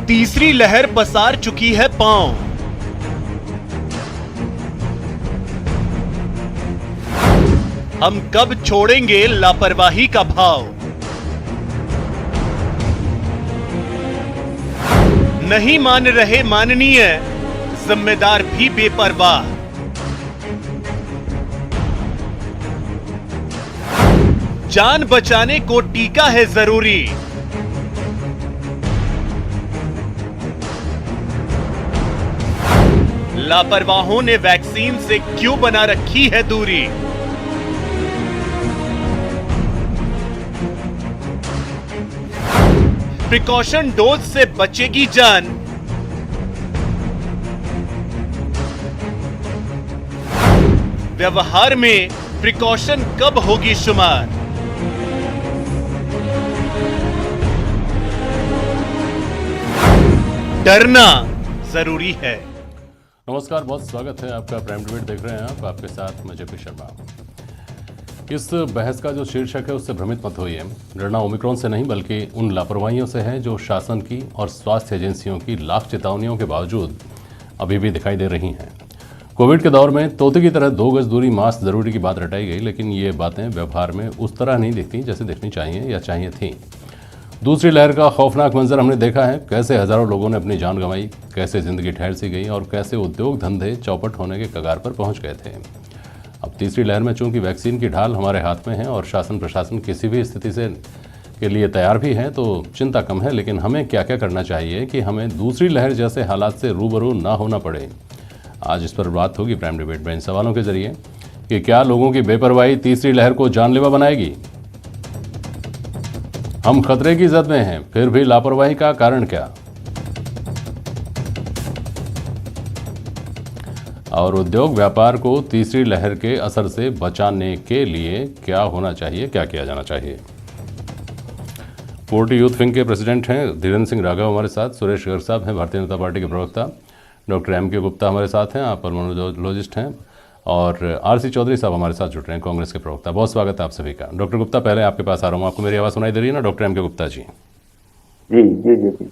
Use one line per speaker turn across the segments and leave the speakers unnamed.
तीसरी लहर पसार चुकी है पांव। हम कब छोड़ेंगे लापरवाही का भाव? नहीं मान रहे माननीय, जिम्मेदार भी बेपरवाह। जान बचाने को टीका है जरूरी। लापरवाहों ने वैक्सीन से क्यों बना रखी है दूरी? प्रिकॉशन डोज से बचेगी जान। व्यवहार में प्रिकॉशन कब होगी शुमार? डरना जरूरी है।
नमस्कार, बहुत स्वागत है आपका। प्राइम डिबेट देख रहे हैं आप, आपके साथ मैं जेपी शर्मा। इस बहस का जो शीर्षक है उससे भ्रमित मत होइए। डरना ओमिक्रॉन से नहीं बल्कि उन लापरवाहियों से है जो शासन की और स्वास्थ्य एजेंसियों की लाख चेतावनियों के बावजूद अभी भी दिखाई दे रही हैं। कोविड के दौर में तोते की तरह 2 गज दूरी, मास्क जरूरी की बात रटाई गई, लेकिन ये बातें व्यवहार में उस तरह नहीं दिखती जैसे दिखनी चाहिए या चाहिए थी। दूसरी लहर का खौफनाक मंजर हमने देखा है। कैसे हजारों लोगों ने अपनी जान गंवाई, कैसे जिंदगी ठहर सी गई और कैसे उद्योग धंधे चौपट होने के कगार पर पहुंच गए थे। अब तीसरी लहर में चूंकि वैक्सीन की ढाल हमारे हाथ में है और शासन प्रशासन किसी भी स्थिति से के लिए तैयार भी है, तो चिंता कम है। लेकिन हमें क्या क्या करना चाहिए कि हमें दूसरी लहर जैसे हालात से रूबरू ना होना पड़े। आज इस पर बात होगी प्राइम डिबेट में इन सवालों के जरिए कि क्या लोगों की बेपरवाही तीसरी लहर को जानलेवा बनाएगी? हम खतरे की जद में हैं, फिर भी लापरवाही का कारण क्या? और उद्योग व्यापार को तीसरी लहर के असर से बचाने के लिए क्या होना चाहिए, क्या किया जाना चाहिए? 40 यूथ विंग के प्रेसिडेंट हैं धीरेन्द्र सिंह राघव हमारे साथ, सुरेश गर्ग साहब हैं भारतीय जनता पार्टी के प्रवक्ता, डॉक्टर M.K. गुप्ता हमारे साथ हैं, आप पल्मोनोलॉजिस्ट हैं, और R.C. चौधरी साहब हमारे साथ जुड़ रहे हैं, कांग्रेस के प्रवक्ता। बहुत स्वागत है आप सभी का। डॉक्टर गुप्ता, पहले आपके पास आ रहा हूँ। आपको मेरी आवाज़ सुनाई दे रही है ना डॉक्टर M.K. गुप्ता जी?
जी जी जी।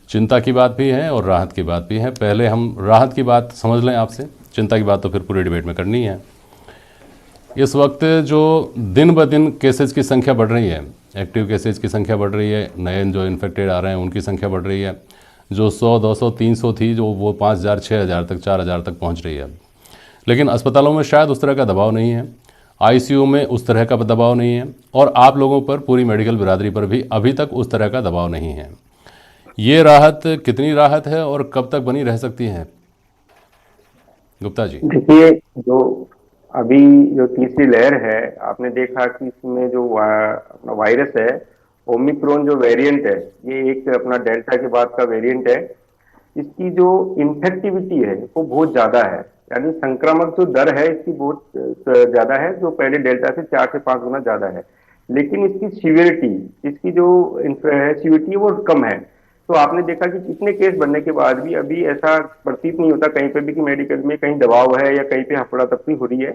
चिंता की बात भी है और राहत की बात भी है। पहले हम राहत की बात समझ लें आपसे, चिंता की बात तो फिर पूरे डिबेट में करनी है। इस वक्त जो दिन ब दिन केसेज की संख्या बढ़ रही है, एक्टिव केसेज की संख्या बढ़ रही है, नए जो इन्फेक्टेड आ रहे हैं उनकी संख्या बढ़ रही है। जो 100, 200, 300 थी जो वो 5000, 6000 तक, 4000 तक पहुंच रही है। लेकिन अस्पतालों में शायद उस तरह का दबाव नहीं है, आईसीयू में उस तरह का दबाव नहीं है, और आप लोगों पर, पूरी मेडिकल बिरादरी पर भी अभी तक उस तरह का दबाव नहीं है। ये राहत कितनी राहत है और कब तक बनी रह सकती है? गुप्ता जी
देखिए, जो अभी जो तीसरी लहर है, आपने देखा कि इसमें जो अपना वायरस है, ओमिक्रॉन जो वेरिएंट है, ये एक अपना डेल्टा के बाद का वेरिएंट है। इसकी जो इन्फेक्टिविटी है वो बहुत ज्यादा है, यानी संक्रामक जो दर है इसकी बहुत ज्यादा है, जो पहले डेल्टा से 4 से 5 गुना ज्यादा है। लेकिन इसकी सीवियरिटी, इसकी जो सीवियरिटी है वो कम है। तो आपने देखा कि कितने केस बढ़ने के बाद भी अभी ऐसा प्रतीत नहीं होता कहीं पे भी कि मेडिकल में कहीं दबाव है या कहीं पे हफड़ा तफड़ी हो रही है,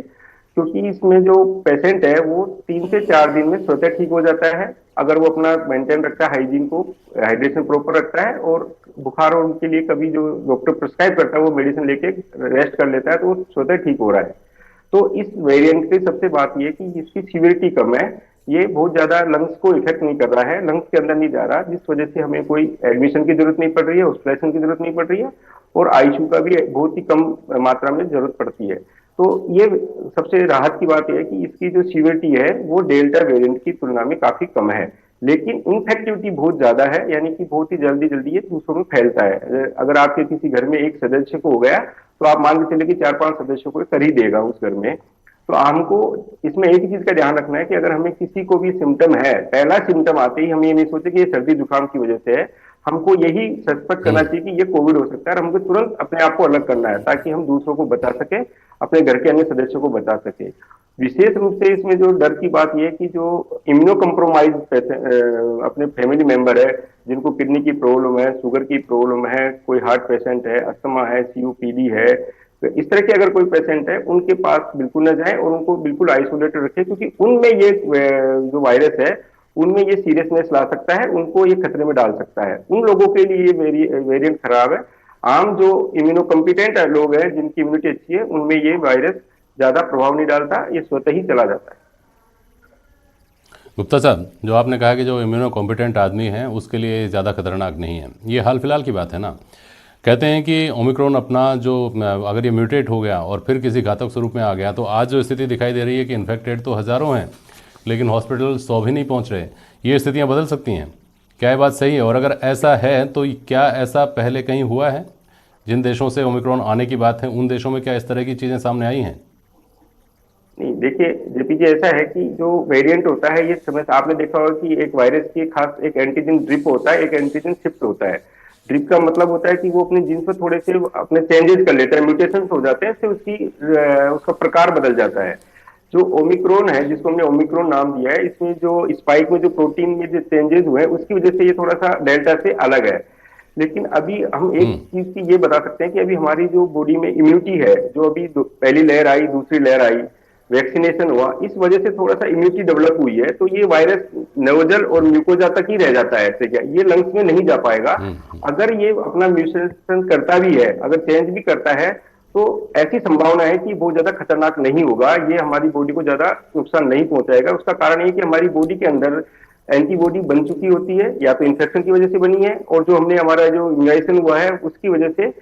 क्योंकि इसमें जो पेशेंट है वो 3 से 4 दिन में स्वतः ठीक हो जाता है, अगर वो अपना मेंटेन रखता है, हाइजीन को, हाइड्रेशन प्रॉपर रखता है, और बुखार और उनके लिए कभी जो डॉक्टर प्रिस्क्राइब करता है वो मेडिसिन लेके रेस्ट कर लेता है, तो वो स्वतः ठीक हो रहा है। तो इस वेरिएंट की सबसे बात यह कि इसकी सीवियरिटी कम है, ये बहुत ज्यादा लंग्स को इफेक्ट नहीं कर रहा है, लंग्स के अंदर नहीं जा रहा, जिस वजह से हमें कोई एडमिशन की जरूरत नहीं पड़ रही है, हॉस्पिटलाइजेशन की जरूरत नहीं पड़ रही है, और आईसीयू का भी बहुत ही कम मात्रा में जरूरत पड़ती है। तो ये सबसे राहत की बात यह है कि इसकी जो सीवियरिटी है वो डेल्टा वेरिएंट की तुलना में काफी कम है, लेकिन इन्फेक्टिविटी बहुत ज्यादा है, यानी कि बहुत ही जल्दी जल्दी ये दूसरों में फैलता है। अगर आपके किसी घर में एक सदस्य को हो गया तो आप मान के चले कि 4-5 सदस्यों को कर ही देगा उस घर में। तो हमको इसमें एक ही चीज का ध्यान रखना है कि अगर हमें किसी को भी सिम्टम है, पहला सिम्टम आते ही हम ये नहीं सोचे कि ये सर्दी जुकाम की वजह से है, हमको यही सस्पेक्ट करना चाहिए कि ये कोविड हो सकता है, और हमको तुरंत अपने आप को अलग करना है ताकि हम दूसरों को बचा सके, अपने घर के अन्य सदस्यों को बचा सके। विशेष रूप से इसमें जो डर की बात यह है कि जो इम्यूनो कम्प्रोमाइज अपने फैमिली मेंबर है, जिनको किडनी की प्रॉब्लम है, शुगर की प्रॉब्लम है, कोई हार्ट पेशेंट है, अस्थमा है, सीओपीडी है, तो इस तरह के अगर कोई पेशेंट है उनके पास बिल्कुल न जाए और उनको बिल्कुल आइसोलेटेड रखें, क्योंकि उनमें ये जो वायरस है उनमें ये सीरियसनेस ला सकता है, उनको ये खतरे में डाल सकता है। उन लोगों के लिए ये वेरिएंट खराब है। आम जो इम्यूनो कॉम्पिटेंट लोग हैं, जिनकी इम्यूनिटी अच्छी है, उनमें ये वायरस ज्यादा प्रभाव नहीं डालता, ये स्वतः ही चला जाता है।
गुप्ता साहब, जो आपने कहा कि जो इम्यूनो कॉम्पिटेंट आदमी है उसके लिए ज़्यादा खतरनाक नहीं है, ये हाल फिलहाल की बात है ना। कहते हैं कि ओमिक्रॉन अपना जो अगर ये म्यूटेट हो गया और फिर किसी घातक स्वरूप में आ गया, तो आज जो स्थिति दिखाई दे रही है कि इन्फेक्टेड तो हज़ारों हैं लेकिन हॉस्पिटल 100 भी नहीं पहुंच रहे, ये स्थितियां बदल सकती हैं। क्या ये बात सही है? और अगर ऐसा है तो क्या ऐसा पहले कहीं हुआ है? जिन देशों से ओमिक्रॉन आने की बात है उन देशों में क्या इस तरह की चीज़ें सामने आई हैं?
नहीं, देखिए जेपी जी, ऐसा है कि जो वेरिएंट होता है, ये समय आपने देखा होगा कि एक वायरस की खास एक एंटीजन ड्रिप होता है, एक एंटीजन शिफ्ट होता है। ड्रिप का मतलब होता है कि वो अपने जीन्स में थोड़े से अपने चेंजेस कर लेता है, म्यूटेशन हो जाते हैं, फिर उसका प्रकार बदल जाता है। जो ओमिक्रॉन है, जिसको हमने ओमिक्रॉन नाम दिया है, इसमें जो स्पाइक में जो प्रोटीन में जो चेंजेस हुए हैं, उसकी वजह से ये थोड़ा सा डेल्टा से अलग है। लेकिन अभी हम एक चीज की ये बता सकते हैं कि अभी हमारी जो बॉडी में इम्यूनिटी है, जो अभी पहली लहर आई, दूसरी लहर आई, वैक्सीनेशन हुआ, इस वजह से थोड़ा सा इम्यूनिटी डेवलप हुई है, तो ये वायरस नोजल और म्यूकोजा तक ही रह जाता है। ऐसे क्या ये लंग्स में नहीं जा पाएगा। अगर ये अपना म्यूटेशन करता भी है, अगर चेंज भी करता है, तो ऐसी संभावना है कि बहुत ज्यादा खतरनाक नहीं होगा, ये हमारी बॉडी को ज्यादा नुकसान नहीं पहुंचाएगा। उसका कारण ये कि हमारी बॉडी के अंदर एंटीबॉडी बन चुकी होती है, या तो इन्फेक्शन की वजह से बनी है, और जो हमने हमारा जो इम्यूनाइजेशन हुआ है उसकी वजह से,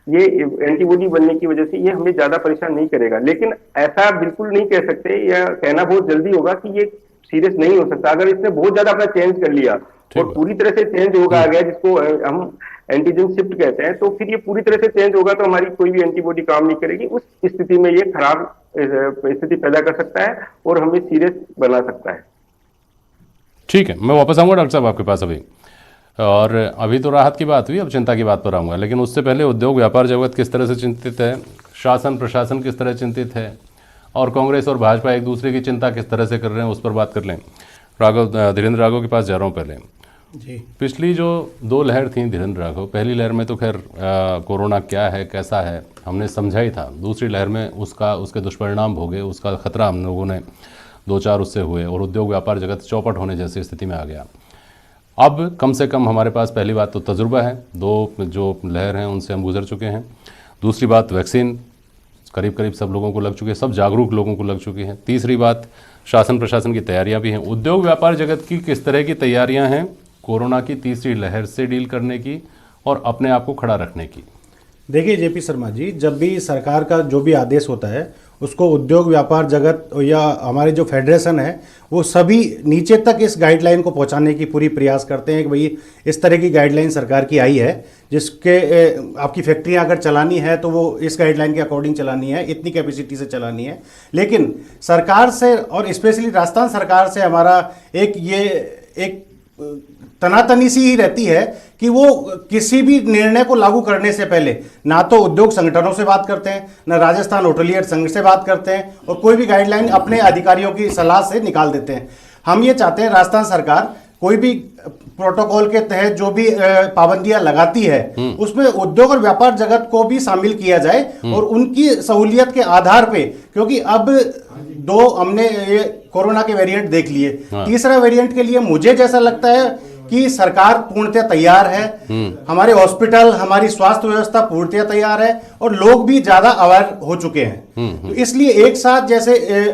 ये एंटीबॉडी बनने की वजह से ये हमें ज्यादा परेशान नहीं करेगा। लेकिन ऐसा बिल्कुल नहीं कह सकते, या कहना बहुत जल्दी होगा कि ये सीरियस नहीं हो सकता। अगर इसने बहुत ज्यादा अपना चेंज कर लिया और पूरी तरह से चेंज होगा आ गया, जिसको हम एंटीजन शिफ्ट कहते हैं, तो फिर ये पूरी तरह से चेंज होगा तो हमारी कोई भी एंटीबॉडी काम नहीं करेगी। उस स्थिति में ये खराब स्थिति पैदा कर सकता है और हमें सीरियस बना सकता है।
ठीक है, मैं वापस आऊँगा डॉक्टर साहब आपके पास अभी। और अभी तो राहत की बात हुई, अब चिंता की बात पर आऊँगा, लेकिन उससे पहले उद्योग व्यापार जगत किस तरह से चिंतित है, शासन प्रशासन किस तरह चिंतित है, और कांग्रेस और भाजपा एक दूसरे की चिंता किस तरह से कर रहे हैं, उस पर बात कर लें। धीरेन्द्र राघव के पास जा रहा हूँ पहले जी। पिछली जो 2 लहर थी धीरेन्द्र राघव, पहली लहर में तो खैर कोरोना क्या है कैसा है हमने समझा ही था, दूसरी लहर में उसके दुष्परिणाम भोगे, उसका खतरा हम लोगों ने 2-4 उससे हुए, और उद्योग व्यापार जगत चौपट होने जैसी स्थिति में आ गया। अब कम से कम हमारे पास पहली बात तो तजुर्बा है, 2 जो लहर हैं उनसे हम गुजर चुके हैं। दूसरी बात, वैक्सीन करीब करीब सब लोगों को लग चुकी है, सब जागरूक लोगों को लग चुकी है। तीसरी बात, शासन प्रशासन की तैयारियां भी हैं। उद्योग व्यापार जगत की किस तरह की तैयारियां हैं कोरोना की तीसरी लहर से डील करने की और अपने आप को खड़ा रखने की?
देखिए जेपी शर्मा जी, जब भी सरकार का जो भी आदेश होता है उसको उद्योग व्यापार जगत या हमारे जो फेडरेशन है वो सभी नीचे तक इस गाइडलाइन को पहुंचाने की पूरी प्रयास करते हैं कि भाई इस तरह की गाइडलाइन सरकार की आई है, जिसके आपकी फैक्ट्रियां अगर चलानी है तो वो इस गाइडलाइन के अकॉर्डिंग चलानी है, इतनी कैपेसिटी से चलानी है। लेकिन सरकार से और स्पेशली राजस्थान सरकार से हमारा एक तनातनी सी ही रहती है कि वो किसी भी निर्णय को लागू करने से पहले ना तो उद्योग संगठनों से बात करते हैं, ना राजस्थान होटलियर संघ से बात करते हैं, और कोई भी गाइडलाइन अपने अधिकारियों की सलाह से निकाल देते हैं। हम ये चाहते हैं राजस्थान सरकार कोई भी प्रोटोकॉल के तहत जो भी पाबंदियां लगाती है उसमें उद्योग और व्यापार जगत को भी शामिल किया जाए, और उनकी सहूलियत के आधार पे, क्योंकि अब 2 हमने ये कोरोना के वेरिएंट देख लिए, तीसरा वेरिएंट के लिए मुझे जैसा लगता है कि सरकार पूर्णतः तैयार है, हमारे हॉस्पिटल, हमारी स्वास्थ्य व्यवस्था पूर्णतः तैयार है, और लोग भी ज्यादा अवेयर हो चुके हैं। तो इसलिए एक साथ जैसे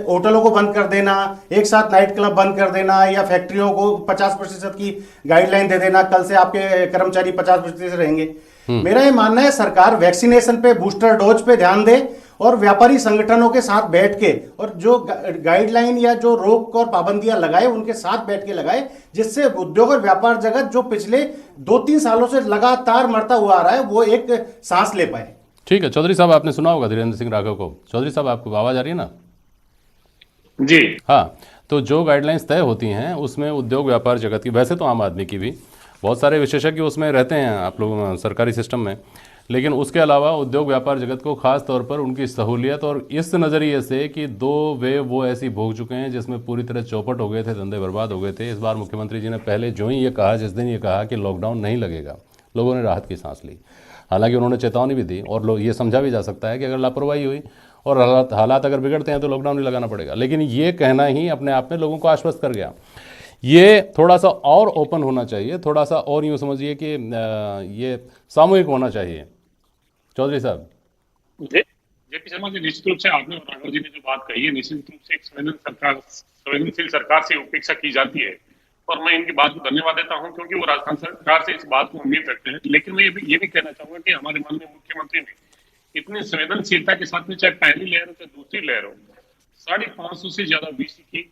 होटलों को बंद कर देना, एक साथ नाइट क्लब बंद कर देना, या फैक्ट्रियों को 50% की गाइडलाइन दे देना, कल से आपके कर्मचारी 50% से रहेंगे, मेरा ये मानना है सरकार वैक्सीनेशन पे, बूस्टर डोज पे ध्यान दे, और व्यापारी संगठनों के साथ बैठ के, और जो गाइडलाइन या जो रोक और पाबंदियां लगाए उनके साथ बैठ के लगाए, जिससे उद्योग और व्यापार जगत जो पिछले 2-3 सालों से लगातार मरता हुआ आ रहा है वो एक सांस ले पाए।
ठीक है चौधरी साहब, आपने सुना होगा धीरेन्द्र सिंह राघव को। चौधरी साहब, आपको आवाज आ रही है ना?
जी
हाँ, तो जो गाइडलाइंस तय होती हैं उसमें उद्योग व्यापार जगत की, वैसे तो आम आदमी की भी, बहुत सारे विशेषज्ञ उसमें रहते हैं आप लोग सरकारी सिस्टम में, लेकिन उसके अलावा उद्योग व्यापार जगत को खास तौर पर उनकी सहूलियत और इस नज़रिए से कि 2 वेव वो ऐसी भोग चुके हैं जिसमें पूरी तरह चौपट हो गए थे, धंधे बर्बाद हो गए थे। इस बार मुख्यमंत्री जी ने पहले जो ही ये कहा, जिस दिन ये कहा कि लॉकडाउन नहीं लगेगा, लोगों ने राहत की सांस ली। हालांकि उन्होंने चेतावनी भी दी, और लोग ये समझा भी जा सकता है कि अगर लापरवाही हुई और हालात अगर बिगड़ते हैं तो लॉकडाउन नहीं लगाना पड़ेगा, लेकिन ये कहना ही अपने आप में लोगों को आश्वस्त कर गया। ये थोड़ा सा और ओपन होना चाहिए, थोड़ा सा और यूँ समझिए कि ये सामूहिक होना चाहिए। चौधरी साहब।
जेपी शर्मा जी, निश्चित रूप से आपने और राघव जी ने जो बात कही है, निश्चित रूप से एक संवेदनशील सरकार से अपेक्षा की जाती है और मैं इनकी बात को धन्यवाद देता हूं क्योंकि वो राजस्थान सरकार से इस बात को उम्मीद रखते हैं। लेकिन मैं ये भी कहना चाहूंगा कि हमारे माननीय मुख्यमंत्री ने इतनी संवेदनशीलता के साथ में, चाहे पहली लहर हो चाहे दूसरी लहर हो, 550 से ज्यादा वीसी की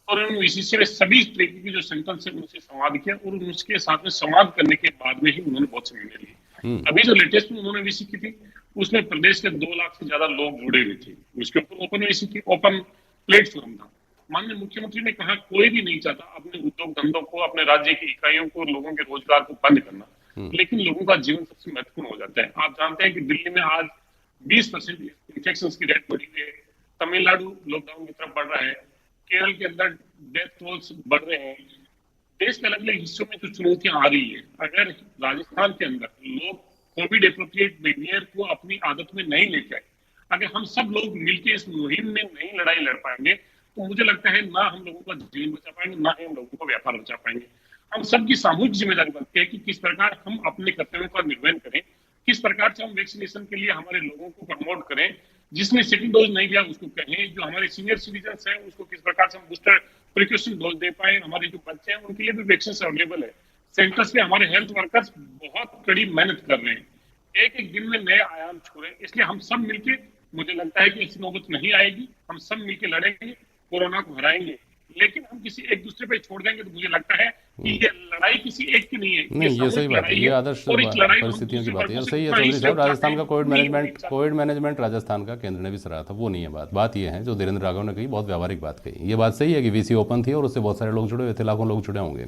और उन वीसी से सभी तरीके की जो संकल्प से उनसे संवाद किया और उसके साथ में संवाद करने के बाद में ही उन्होंने बहुत से निर्णय लिए। अभी जो लेटेस्ट में उन्होंने वीसी की थी उसमें प्रदेश के 2 लाख से ज्यादा लोग जुड़े हुए थे, उसके ऊपर ओपन वीसी की ओपन प्लेटफॉर्म था। माननीय मुख्यमंत्री ने कहा कोई भी नहीं चाहता अपने उद्योग धंधों को, अपने राज्य की इकाइयों को, लोगों के रोजगार को बंद करना, लेकिन लोगों का जीवन सबसे महत्वपूर्ण हो जाता है। आप जानते हैं कि दिल्ली में आज 20% इन्फेक्शन की रेट बढ़ी हुई है, तमिलनाडु लॉकडाउन की तरफ बढ़ रहा है, केरल के अंदर डेथ टोल्स बढ़ रहे हैं। देश के अलग अलग हिस्सों में जो चुनौतियां आ रही है, अगर राजस्थान के अंदर लोग कोविड एप्रोप्रिएट बिहेवियर को अपनी आदत में नहीं लेके आए, अगर हम सब लोग मिलकर इस मुहिम में नई लड़ाई लड़ पाएंगे तो मुझे लगता है ना हम लोगों का जीवन बचा पाएंगे, ना ही हम लोगों को व्यापार बचा पाएंगे। हम सबकी सामूहिक जिम्मेदारी बनती है कि किस प्रकार हम अपने कर्तव्यों का निर्वहन करें, किस प्रकार से हम वैक्सीनेशन के लिए हमारे लोगों को प्रमोट करें, जिसने सेकंड डोज नहीं लिया उसको कहें, जो हमारे सीनियर सिटीजन हैं उसको किस प्रकार से हम बूस्टर प्रिकॉशन डोज दे पाए, हमारे जो बच्चे हैं उनके लिए भी वैक्सीन अवेलेबल है। सेंटर्स पे हमारे हेल्थ वर्कर्स बहुत कड़ी मेहनत कर रहे हैं, एक एक दिन में नए आयाम छू रहे हैं। इसलिए हम सब मिलके, मुझे लगता है कि ऐसी नौबत नहीं आएगी, हम सब मिलके लड़ेंगे, कोरोना को हराएंगे। लेकिन हम किसी एक दूसरे पे छोड़ देंगे तो मुझे लगता है कि ये लड़ाई किसी एक की नहीं है,
नहीं, ये सही बात है, ये आदर्श परिस्थितियों की बात है। सही है चौधरी साहब, राजस्थान का कोविड मैनेजमेंट राजस्थान का केंद्र ने भी सराहा था, वो नहीं है बात ये है जो धीरेन्द्र राघव ने कही, बहुत व्यावहारिक बात कही। ये बात सही है कि वीसी ओपन थी और उससे बहुत सारे लोग जुड़े हुए थे, लाखों लोग जुड़े होंगे,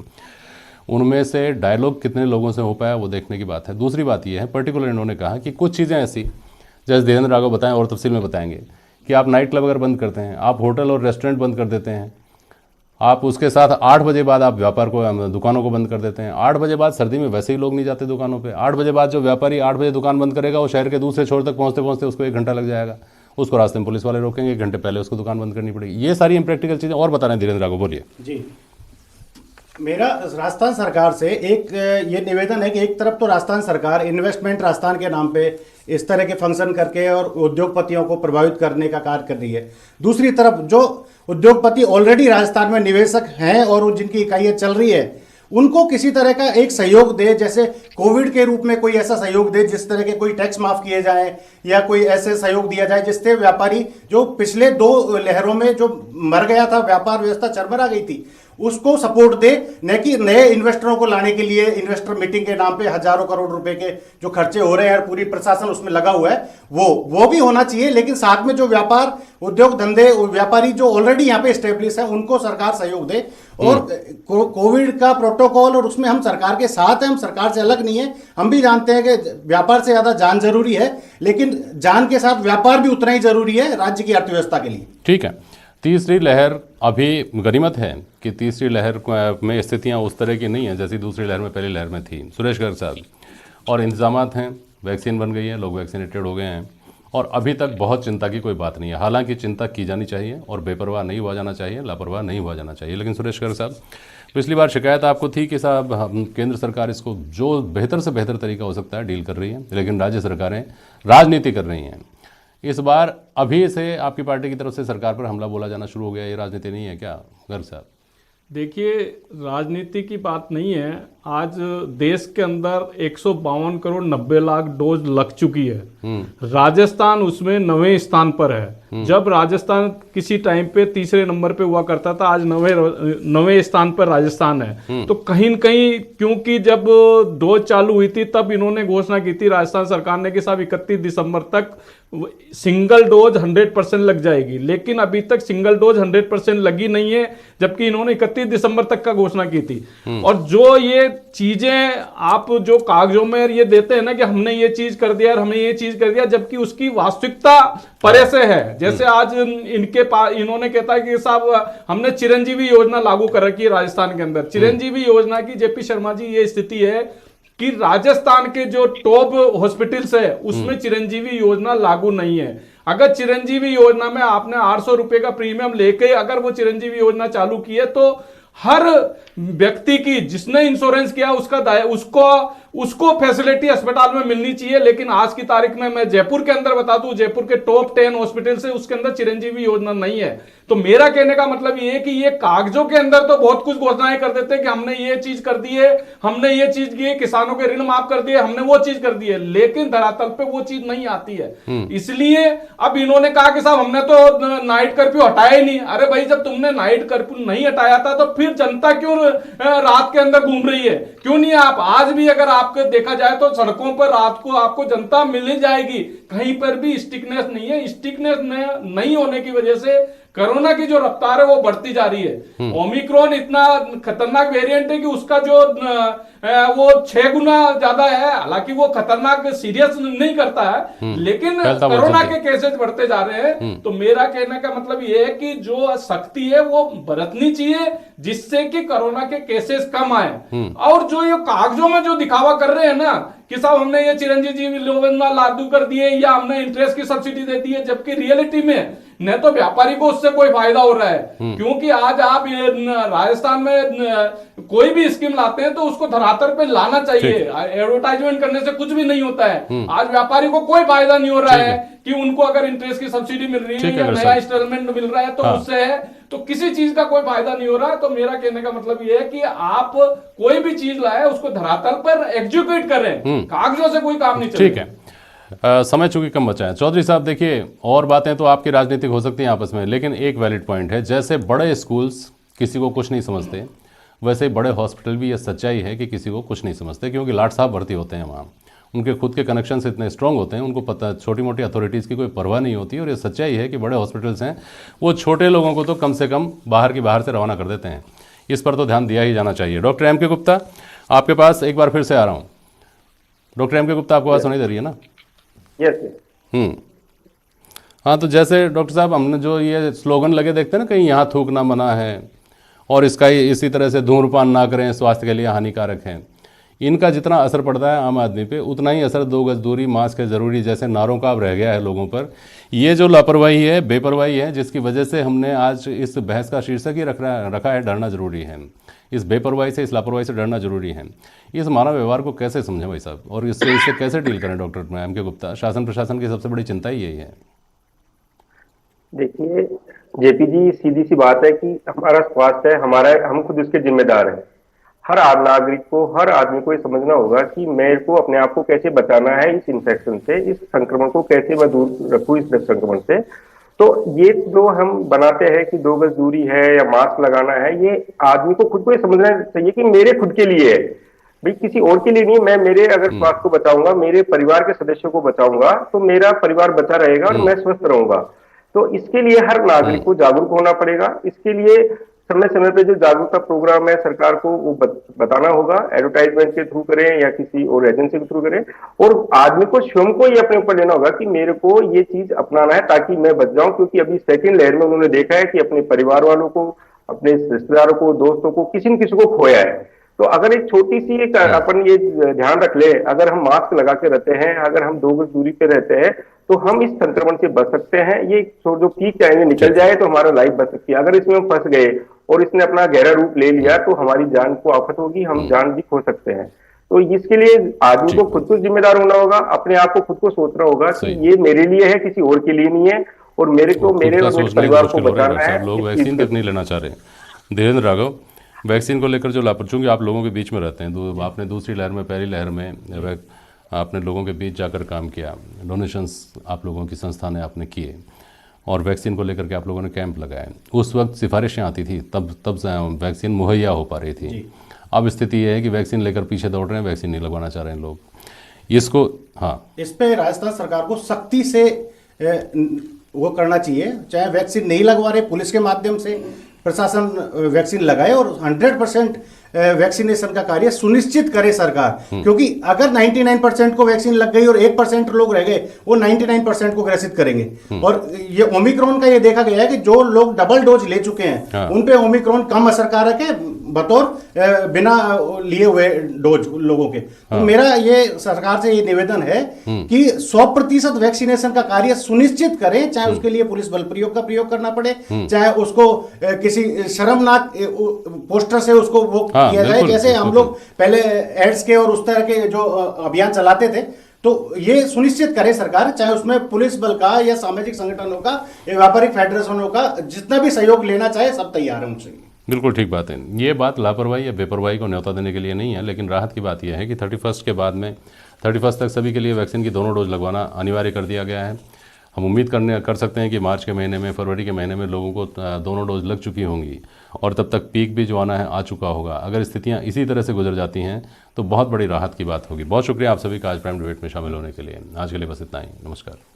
उनमें से डायलॉग कितने लोगों से हो पाया वो देखने की बात है। दूसरी बात ये है, पर्टिकुलर इन्होंने कहा कि कुछ चीज़ें ऐसी, जैसे धीरेन्द्र राघव बताएं और तफसील में बताएंगे, कि आप नाइट क्लब अगर बंद करते हैं, आप होटल और रेस्टोरेंट बंद कर देते हैं, आप उसके साथ 8 बजे बाद आप व्यापार को, दुकानों को बंद कर देते हैं। 8 बजे बाद सर्दी में वैसे ही लोग नहीं जाते दुकानों पे। 8 बजे बाद जो व्यापारी 8 बजे दुकान बंद करेगा वो शहर के दूसरे छोर तक पहुँचते पहुँचते उसको 1 घंटा लग जाएगा, उसको रास्ते में पुलिस वाले रोकेंगे, 1 घंटे पहले उसको दुकान बंद करनी पड़ेगी। ये सारी इम्प्रैक्टिकल चीज़ें और बता रहे हैं धीरेन्द्र राघव, बोलिए।
जी, मेरा राजस्थान सरकार से एक ये निवेदन है कि एक तरफ तो राजस्थान सरकार इन्वेस्टमेंट राजस्थान के नाम पे इस तरह के फंक्शन करके और उद्योगपतियों को प्रभावित करने का कार्य कर रही है, दूसरी तरफ जो उद्योगपति ऑलरेडी राजस्थान में निवेशक हैं और जिनकी इकाइयाँ चल रही है उनको किसी तरह का एक सहयोग दे, जैसे कोविड के रूप में कोई ऐसा सहयोग दे, जिस तरह के कोई टैक्स माफ किए जाएं या कोई ऐसे सहयोग दिया जाए जिससे व्यापारी जो पिछले 2 लहरों में जो मर गया था, व्यापार व्यवस्था चरमरा गई थी, उसको सपोर्ट दे, न कि नए इन्वेस्टरों को लाने के लिए इन्वेस्टर मीटिंग के नाम पे हजारों करोड़ रुपए के जो खर्चे हो रहे हैं और पूरी प्रशासन उसमें लगा हुआ है, वो भी होना चाहिए। लेकिन साथ में जो व्यापार, उद्योग धंधे, व्यापारी जो ऑलरेडी यहाँ पे स्टेब्लिश है उनको सरकार सहयोग दे। और कोविड का प्रोटोकॉल और उसमें हम सरकार के साथ हैं, हम सरकार से अलग नहीं है। हम भी जानते हैं कि व्यापार से ज्यादा जान जरूरी है, लेकिन जान के साथ व्यापार भी उतना ही जरूरी है राज्य की अर्थव्यवस्था के लिए।
ठीक है, तीसरी लहर अभी गनीमत है कि तीसरी लहर में स्थितियां उस तरह की नहीं है जैसी दूसरी लहर में, पहली लहर में थी। सुरेश गर्ग साहब, और इंतजामात हैं, वैक्सीन बन गई है, लोग वैक्सीनेटेड हो गए हैं और अभी तक बहुत चिंता की कोई बात नहीं है। हालांकि चिंता की जानी चाहिए और बेपरवाह नहीं हुआ जाना चाहिए, लापरवाह नहीं हुआ जाना चाहिए। लेकिन सुरेश गर्ग साहब, पिछली बार शिकायत आपको थी कि साहब केंद्र सरकार इसको जो बेहतर से बेहतर तरीका हो सकता है डील कर रही है, लेकिन राज्य सरकारें राजनीति कर रही हैं। इस बार अभी से आपकी पार्टी की तरफ से सरकार पर हमला बोला जाना शुरू हो गया, ये राजनीति नहीं है क्या गर्ग साहब?
देखिए, राजनीति की बात नहीं है। आज देश के अंदर 152 करोड़ 90 लाख डोज लग चुकी है, राजस्थान उसमें 9वें स्थान पर है। जब राजस्थान किसी टाइम पे तीसरे नंबर पे हुआ करता था, आज 9वें स्थान पर राजस्थान है। तो कहीं न कहीं, क्योंकि जब डोज चालू हुई थी तब इन्होंने घोषणा की थी राजस्थान सरकार ने कि साहब 31 दिसंबर तक सिंगल डोज 100% लग जाएगी, लेकिन अभी तक सिंगल डोज 100% लगी नहीं है, जबकि इन्होंने 31 दिसंबर तक का घोषणा की थी। और जो ये चीजें आप जो कागजों में ये देते हैं ना कि हमने ये चीज कर दिया और हमने ये चीज कर दिया, जबकि उसकी वास्तविकता परे से है। जैसे आज इनके पास इन्होंने कहता है कि साहब हमने चिरंजीवी योजना लागू कर रखी है राजस्थान के अंदर। चिरंजीवी योजना की जेपी शर्मा जी ये स्थिति है कि राजस्थान के जो टॉप हॉस्पिटल्स है उसमें चिरंजीवी योजना लागू नहीं है। अगर चिरंजीवी योजना में आपने 800 रुपए का प्रीमियम लेके अगर वो चिरंजीवी योजना चालू की है तो हर व्यक्ति की जिसने इंश्योरेंस किया उसको फैसिलिटी अस्पताल में मिलनी चाहिए। लेकिन आज की तारीख में मैं जयपुर के अंदर बता दूं, जयपुर के टॉप 10 हॉस्पिटल से उसके अंदर चिरंजीवी योजना नहीं है। तो मेरा कहने का मतलब ये है कि ये कागजों के अंदर तो बहुत कुछ घोषणाएं कर देते हैं कि हमने ये चीज कर दी है, हमने ये चीज की है, किसानों के ऋण माफ कर दिए, हमने वो चीज कर दी है, लेकिन धरातल पे वो चीज नहीं आती है। इसलिए अब इन्होंने कहा कि साहब हमने तो नाइट कर्फ्यू हटाया ही नहीं। अरे भाई, जब तुमने नाइट कर्फ्यू नहीं हटाया था तो फिर जनता क्यों रात के अंदर घूम रही है? क्यों नहीं? आप आज भी अगर आपको देखा जाए तो सड़कों पर रात को आपको जनता मिल ही जाएगी, कहीं पर भी स्टिकनेस नहीं है। स्टिकनेस नहीं होने की वजह से कोरोना की जो रफ्तार है वो बढ़ती जा रही है। ओमिक्रॉन इतना खतरनाक वेरिएंट है कि उसका जो वो 6 गुना ज्यादा है। हालांकि वो खतरनाक सीरियस नहीं करता है, लेकिन कोरोना के केसेस बढ़ते जा रहे हैं। तो मेरा कहने का मतलब ये है कि जो सख्ती है वो बरतनी चाहिए, जिससे कि कोरोना के केसेस कम आए। और जो ये कागजों में जो दिखावा कर रहे हैं ना कि साहब हमने ये चिरंजीवी योजना लागू कर दिए या हमने इंटरेस्ट की सब्सिडी दे दी है, जबकि रियलिटी में न तो व्यापारी को उससे कोई फायदा हो रहा है। क्योंकि आज आप राजस्थान में कोई भी स्कीम लाते हैं तो उसको धरातल पे लाना चाहिए। एडवर्टाइजमेंट करने से कुछ भी नहीं होता है। आज व्यापारी को कोई फायदा नहीं हो रहा है कि उनको अगर इंटरेस्ट की सब्सिडी मिल रही है या नया इंस्टॉलमेंट मिल रहा है तो उससे है, तो किसी चीज का कोई फायदा नहीं हो रहा है। तो मेरा कहने का मतलब ये है कि आप कोई भी चीज लाए उसको धरातल पर एग्जीक्यूट करें, कागजों से कोई काम नहीं चलेगा।
ठीक है, समय चूंकि कम बचा है। चौधरी साहब देखिए, और बातें तो आपकी राजनीतिक हो सकती हैं आपस में, लेकिन एक वैलिड पॉइंट है, जैसे बड़े स्कूल्स किसी को कुछ नहीं समझते, वैसे बड़े हॉस्पिटल भी ये सच्चाई है कि किसी को कुछ नहीं समझते, क्योंकि लाट साहब भर्ती होते हैं वहाँ, उनके खुद के कनेक्शन से इतने स्ट्रांग होते हैं, उनको पता छोटी मोटी अथॉरिटीज़ की कोई परवाह नहीं होती। और ये सच्चाई है कि बड़े हॉस्पिटल्स हैं वो छोटे लोगों को तो कम से कम बाहर से रवाना कर देते हैं। इस पर तो ध्यान दिया ही जाना चाहिए। डॉक्टर एम के गुप्ता, आपके पास एक बार फिर से आ रहा हूँ। डॉक्टर एम के गुप्ता, आपको आवाज़ सुनाई दे रही है ना?
यस।
हाँ, तो जैसे डॉक्टर साहब हमने जो ये स्लोगन लगे देखते हैं ना, कहीं यहाँ थूकना मना है और इसका इसी तरह से धूम्रपान ना करें, स्वास्थ्य के लिए हानिकारक है, इनका जितना असर पड़ता है आम आदमी पे, उतना ही असर 2 गज दूरी, मास्क है ज़रूरी जैसे नारों का अब रह गया है लोगों पर। ये जो लापरवाही है, बेपरवाही है, जिसकी वजह से हमने आज इस बहस का शीर्षक ही रखा है डरना जरूरी है। इस बेपरवाही से, इस लापरवाही से डरना जरूरी है। इस मानव व्यवहार को कैसे समझें भाई साहब, और इससे कैसे डील करें? डॉक्टर एम के गुप्ता, शासन प्रशासन की सबसे बड़ी चिंता ही यही है।
देखिए जेपी जी, सीधी सी बात है कि हमारा स्वास्थ्य है, हम खुद उसके जिम्मेदार हैं। हर नागरिक को, हर आदमी को ये समझना होगा कि मेरे को अपने आप को कैसे बचाना है इस इन्फेक्शन से, इस संक्रमण को कैसे मैं दूर रखूं इस संक्रमण से। तो ये जो हम बनाते हैं कि 2 गज दूरी है या मास्क लगाना है, ये आदमी को खुद को ये समझना चाहिए कि मेरे खुद के लिए है भाई, किसी और के लिए नहीं। मैं मेरे अगर स्वास्थ्य को बचाऊंगा, मेरे परिवार के सदस्यों को बचाऊंगा, तो मेरा परिवार बचा रहेगा और मैं स्वस्थ रहूंगा। तो इसके लिए हर नागरिक को जागरूक होना पड़ेगा। इसके लिए समय समय पे जो जागरूकता प्रोग्राम है सरकार को वो बताना होगा, एडवर्टाइजमेंट के थ्रू करें या किसी और एजेंसी के थ्रू करें। और आदमी को स्वयं को ये अपने ऊपर लेना होगा कि मेरे को ये चीज अपनाना है ताकि मैं बच जाऊं। क्योंकि अभी सेकेंड लहर में उन्होंने देखा है कि अपने परिवार वालों को, अपने रिश्तेदारों को, दोस्तों को, किसी न किसी को खोया है। तो अगर एक छोटी सी एक अपन ये ध्यान रख ले, अगर हम मास्क लगा के रहते हैं, अगर हम 2 गज दूरी पे रहते हैं, तो हम इस संक्रमण से बच सकते हैं। ये जो पीक चाहेंगे निकल जाए तो हमारा लाइफ बच सकती है। अगर इसमें हम फंस गए और इसने अपना गहरा रूप ले लिया तो हमारी जान को आफत होगी, हम जान भी खो सकते हैं। तो इसके लिए आदमी को खुद को जिम्मेदार होना होगा, अपने आप को खुद को सोचना होगा कि ये मेरे लिए है, किसी और के लिए नहीं है, और मेरे को मेरे परिवार को बचाना है।
लोग वैक्सीन तक नहीं लेना चाह रहे। धीरेन्द्र राघव, वैक्सीन को लेकर जो चूंकि आप लोगों के बीच में रहते हैं, आपने दूसरी लहर में, पहली लहर में आपने लोगों के बीच जाकर काम किया, डोनेशंस आप लोगों की संस्था ने आपने किए, और वैक्सीन को लेकर के आप लोगों ने कैंप लगाए। उस वक्त सिफारिशें आती थी, तब वैक्सीन मुहैया हो पा रही थी। अब स्थिति ये है कि वैक्सीन लेकर पीछे दौड़ रहे हैं, वैक्सीन नहीं लगवाना चाह रहे हैं लोग। इसको
इस पे राजस्थान सरकार को सख्ती से वो करना चाहिए। चाहे वैक्सीन नहीं लगवा रहे, पुलिस के माध्यम से प्रशासन वैक्सीन लगाए और 100% वैक्सीनेशन का कार्य सुनिश्चित करे सरकार। क्योंकि अगर 99% को वैक्सीन लग गई और 1% लोग रह गए, वो 99% को ग्रसित करेंगे। और ये ओमिक्रॉन का ये देखा गया है कि जो लोग डबल डोज ले चुके हैं उन पे ओमिक्रॉन कम असरकारक है, बतौर बिना लिए हुए डोज लोगों के। तो मेरा ये सरकार से ये निवेदन है कि 100% वैक्सीनेशन का कार्य सुनिश्चित करें, चाहे उसके लिए पुलिस बल प्रयोग का प्रयोग करना पड़े, चाहे उसको किसी शर्मनाक पोस्टर से उसको वो किया जाए, जैसे हम लोग पहले एड्स के और उस तरह के जो अभियान चलाते थे। तो ये सुनिश्चित करे सरकार, चाहे उसमें पुलिस बल का या सामाजिक संगठनों का या व्यापारिक फेडरेशनों का जितना भी सहयोग लेना चाहे सब तैयार है उनसे।
बिल्कुल ठीक बात है। ये बात लापरवाही या बेपरवाही को न्योता देने के लिए नहीं है, लेकिन राहत की बात यह है कि 31 के बाद में 31 तक सभी के लिए वैक्सीन की दोनों डोज लगवाना अनिवार्य कर दिया गया है। हम उम्मीद कर सकते हैं कि मार्च के महीने में, फरवरी के महीने में लोगों को दोनों डोज लग चुकी होंगी और तब तक पीक भी जो आना है आ चुका होगा। अगर स्थितियां इसी तरह से गुजर जाती हैं तो बहुत बड़ी राहत की बात होगी। बहुत शुक्रिया आप सभी का आज प्राइम डिबेट में शामिल होने के लिए। आज के लिए बस इतना ही। नमस्कार।